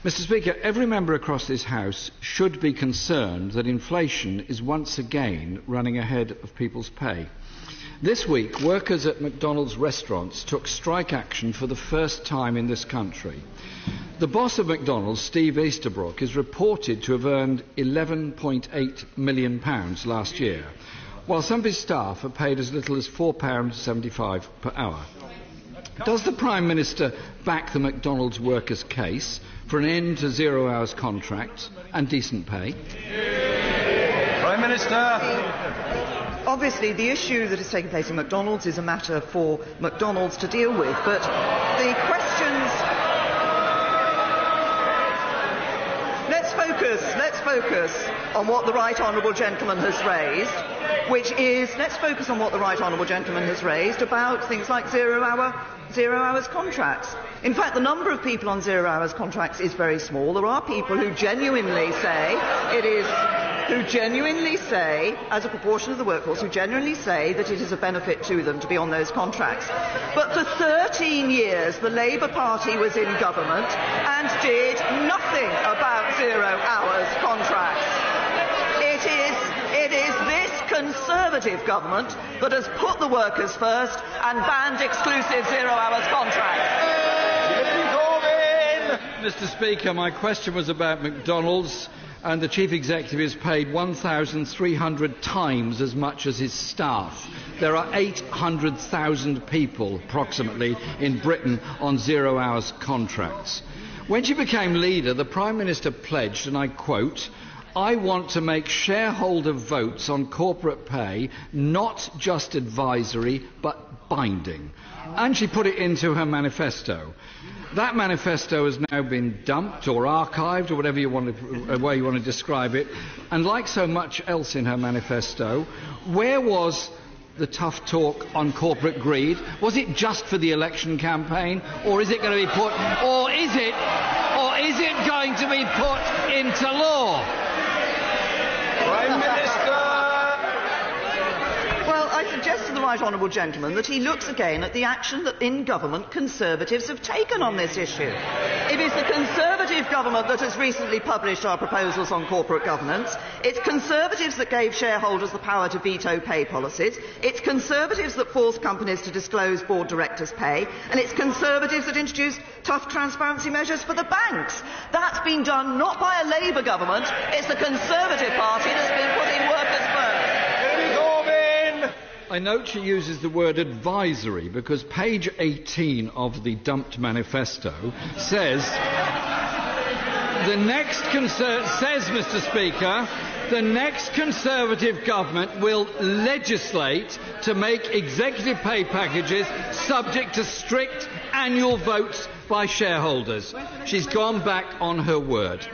Mr. Speaker, every member across this House should be concerned that inflation is once again running ahead of people's pay. This week, workers at McDonald's restaurants took strike action for the first time in this country. The boss of McDonald's, Steve Easterbrook, is reported to have earned £11.8 million last year, while some of his staff are paid as little as £4.75 per hour. Does the Prime Minister back the McDonald's workers' case for an end to 0 hours contracts and decent pay? Prime Minister. Obviously, the issue that is taking place in McDonald's is a matter for McDonald's to deal with, but the questions... Let's focus on what the Right Honourable Gentleman has raised, which is, let's focus on what the Right Honourable Gentleman has raised about things like 0 hours contracts. In fact, the number of people on 0 hours contracts is very small. There are people who genuinely say as a proportion of the workforce, who genuinely say that it is a benefit to them to be on those contracts. But for 13 years, the Labour Party was in government and did nothing about 0 hours contracts. It is this Conservative government that has put the workers first and banned exclusive 0 hours contracts. Mr. Speaker, my question was about McDonald's, and the Chief Executive is paid 1,300 times as much as his staff. There are 800,000 people, approximately, in Britain on 0 hours contracts. When she became leader, the Prime Minister pledged, and I quote, "I want to make shareholder votes on corporate pay not just advisory but binding." And she put it into her manifesto. That manifesto has now been dumped or archived, or whatever way you want to describe it. And like so much else in her manifesto, where was the tough talk on corporate greed? Was it just for the election campaign, or is it going to be put, or is it going to be put into law? Prime Minister. Well, I suggest to the Right Honourable Gentleman that he looks again at the action that in government Conservatives have taken on this issue. It is the Conservative government that has recently published our proposals on corporate governance. It's Conservatives that gave shareholders the power to veto pay policies. It's Conservatives that forced companies to disclose board directors' pay. And it's Conservatives that introduced tough transparency measures for the banks. That's been done not by a Labour government. It's the Conservative Party that's been putting workers first. I note she uses the word advisory because page 18 of the dumped manifesto says, Mr. Speaker, the next Conservative government will legislate to make executive pay packages subject to strict annual votes by shareholders. She's gone back on her word.